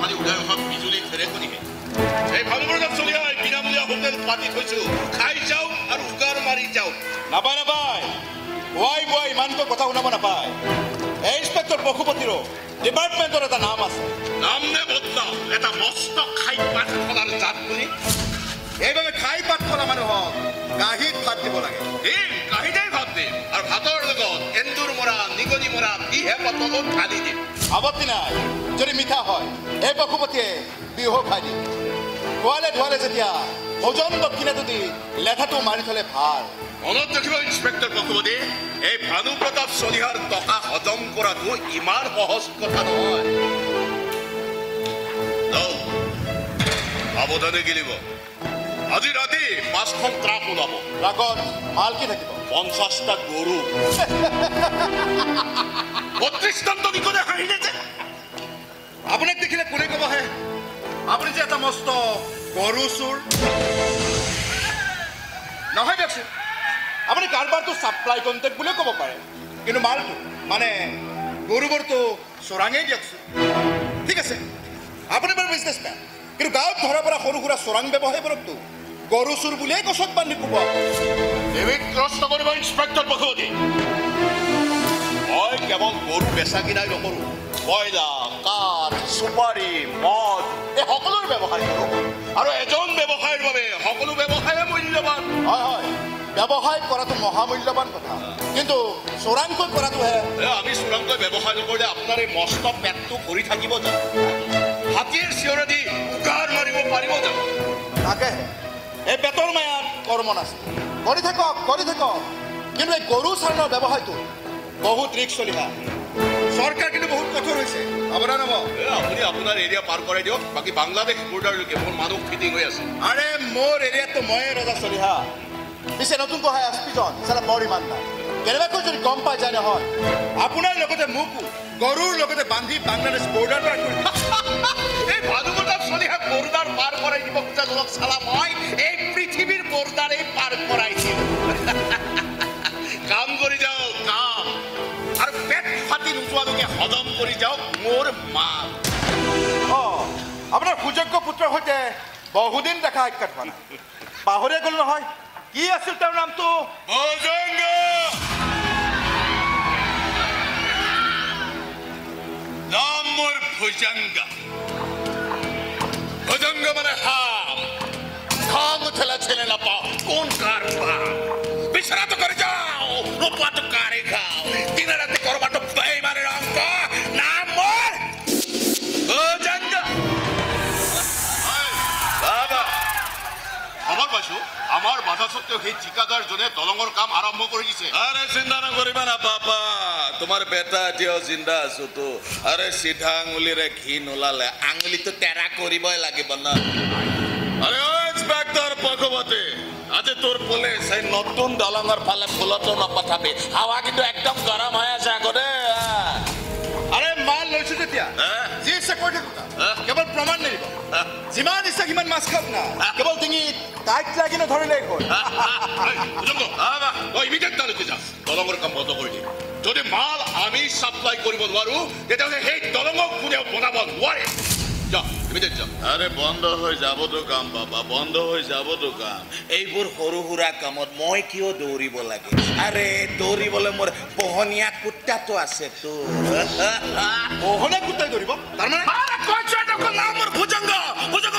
পানী ওলাই অহা বিজুলী ঢেৰেকনিহে এই ভানুপ্ৰতাপ চলিহাই বিনামূলীয়া হোটেল পাতি থৈছো খাই যাওক আৰু উগাৰ মাৰি যাওক নাপায় নাপায় ৱাই ৱাই ইমানটো কথা শুনাব নাপায় এই ইন্সপেক্টৰ পশুপতিৰো ডিপাৰ্টমেণ্টৰ এটা নাম আছে নাম নে বদনাম এটা মস্ত খাই পাত খোলাৰ জাত বুলি এইভাবে খাই পাত খোলা মানুহক কাঁহীত ভাত দিব লাগে দিম কাঁহীতেই ভাত দিম আৰু ভাতৰ লগত এন্দুৰ মৰা নিগনি মৰা বিহে পাতলত ঢালি দিম আপত্তি নাই যদি মিঠা হয় এই পশুপতিয়ে বিহু খাই দিম খোৱালে ধোৱালে যেতিয়া ভোজন দক্ষিণাটো দি লেঠাটো মাৰি থলে ভাল মনত ৰাখিব ইন্সপেক্টৰ পশুপতি এই ভানুপ্ৰতাপ চলিহাৰ টকা হজম কৰাটো ইমান সহজ কথা নহয় সাৱধানে গিলিব আজি ৰাতি 5খন ট্ৰাক ওলাব ট্ৰাকত মাল কি থাকিব 50টা গৰু 32 টন নিকটে হাঁহিলে যে আপোনাক দেখিলে কোনে ক'বহে আপুনি যে এটা মস্ত গৰু চোৰ নহয় দিয়কচোন আপুনি কাৰোবাৰটো ছাপ্লাই কণ্টেক্ট বুলিও ক'ব পাৰে কিন্তু মালটো মানে গৰুবোৰটো চোৰাঙেই দিয়কচোন ঠিক আছে আপুনি বাৰু বিজনেছমেন কিন্তু গাঁৱত ধৰা পৰা সৰু সুৰা চোৰাং ব্যৱসায়ীবোৰকতো গৰু চোৰ বুলিয়েই গছত বান্ধি ক'ব এবিধ প্ৰশ্ন কৰিব ইন্সপেক্টৰ পশুপতি মই কেৱল গৰু বেচা কিনাই নকৰোঁ কয়লা কাঠ চুপাৰী মদ এই সকলোৰ ব্যৱসায় কৰোঁ আৰু এজন ব্যৱসায়ীৰ বাবে সকলো ব্যৱসায়ে মূল্যৱান হয় হয় ব্যৱসায় কৰাটো মহামূল্যৱান কথা কিন্তু চোৰাংকৈ কৰাটোহে আমি চোৰাংকৈ ব্যৱসায় নকৰিলে আপোনাৰ এই মস্ত পেটটো ভৰি থাকিব জানো হাতীৰ চিঞৰে দি উগাৰ মাৰিব পাৰিব জানো তাকে এই পেটৰ মায়াত কৰ্ম নাছিল কৰি থাকক কিন্তু এই গৰু চাৰণৰ ব্যৱসায়টো বহুত ৰিক্স চলিহা চৰকাৰ কিন্তু বহুত কঠোৰ হৈছে আপোনাৰ নাম আপুনি আপোনাৰ এৰিয়া পাৰ কৰাই দিয়ক বাকী বাংলাদেশ বৰ্ডাৰলৈকে মোৰ মানুহ ফিটিং হৈ আছে আৰে মোৰ এৰিয়াততো ময়ে ৰজা চলিহা পিছে নতুন কহাই এছপিজন চালা বৰ ইমানদাৰ কেনেবাকৈ যদি গম পাই যায় নহয় আপোনাৰ লগতে মোকো গৰুৰ লগতে বান্ধি বাংলাদেশ বৰ্ডাৰ পাৰ কৰি এই ভানুপ্ৰতাপ চলিহাক বৰ্ডাৰ পাৰ কৰাই দিব খোজা জনক চালা মই এই পৃথিৱীৰ বৰ্ডাৰেই পাৰ কৰাই দিম কাম কৰি যাওক কাম আৰু পেট ফাটি নোযোৱালৈকে হজম কৰি যাওক মোৰ মাল আপোনাৰ সুযোগ্য পুত্ৰৰ সৈতে বহুদিন দেখা সাক্ষাৎ হোৱা নাই পাহৰিয়ে গ'লো নহয় কি আছিল তেওঁৰ নামটো ভুজংগ নাম মোৰ ভুজংগ ভুজংগ মানে হাম খং উঠেলা ছেলে নাপাও কোন কার বিছানা করে যাও রূপা তো কারে খাও দিন রাতে করবা তো বেইমানের অঙ্ক নাম মোর ভুজংগ বাবা খবর পাইছো আমার বাধা সত্ত্বেও সেই ঠিকাদারজনে দলঙৰ কাম আৰম্ভ কৰি দিছে আৰে চিন্তা নকৰিবা না পাপা তোমাৰ বেটা এতিয়াও জিন্দা আছো তো আৰে সিধা আঙুলিৰে ঘি নোলালে আঙুলিটো তেৰা কৰিবই লাগিব না আৰে ও ইন্সপেক্টৰ পশুপতি আজি তোৰ পুলিচ এই নতুন দলঙৰ ফালে ফুলতো নপঠাবি হাৱা কিন্তু একদম গৰম হৈ আছে আগতে আৰে মাল লৈছো তেতিয়া যি ইচ্ছা কৰি থাকোঁ কেৱল প্ৰমাণ নিদিব যিমান ইচ্ছা সিমান মাছ খাওক না কেৱল ডিঙিত টাইট লাগি নধৰিলেই হ'ল ইমিডিয়েট তালৈকে যা দলঙৰ কাম বন্ধ কৰি দিম যদি মাল আমি সাপ্লাই কৰিব নোৱাৰো তেতিয়াহ'লে সেই দলঙক কোনেও বনাব নোৱাৰে যা ইমিডিয়েট যা আৰে বন্ধ হৈ যাবতো কাম বাবা বন্ধ হৈ যাবতো কাম এইবোৰ সৰু সুৰা কামত মই কিয় দৌৰিব লাগে আৰে দৌৰিবলৈ মোৰ পোহনীয়া কুত্তাটো আছে তো পোহনীয়া কুত্তাই দৌৰিব তাৰমানে নাম মোৰ ভুজংগ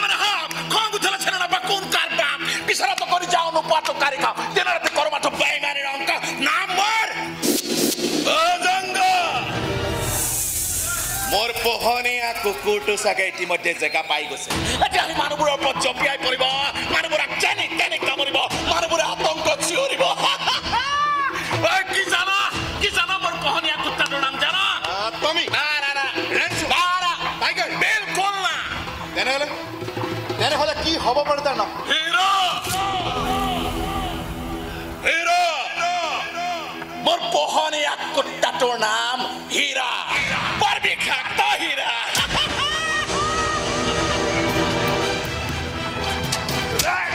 মানে হাম খং উঠেলা ছেলে নাপা কোন কাৰ বাপ বিছানা তো কৰি যাও নোপোৱাটো কাৰি খাও দিন ৰাতি কৰবাটো বেইমানেৰ অঙ্ক নাম মোৰ ভুজংগ মোৰ পোহনীয়া কুকুৰটো চাগে ইতিমধ্যে জেগা পাই গৈছে এতিয়া আমি মানুহবোৰৰ ওপৰত জঁপিয়াই পৰিব মানুহবোৰক কেনেক কামুৰিব মানুহবোৰে আতংকত চিঞৰিব কি জানা মোৰ পোহনীয়া কুত্তাটোৰ নাম জানা টমি টাইগাৰ বিলকুল না তেনেহ'লে কি হ'ব পাৰে তাৰ নাম হিৰো মোৰ পোহনীয়া কুত্তাটোৰ নাম হীৰা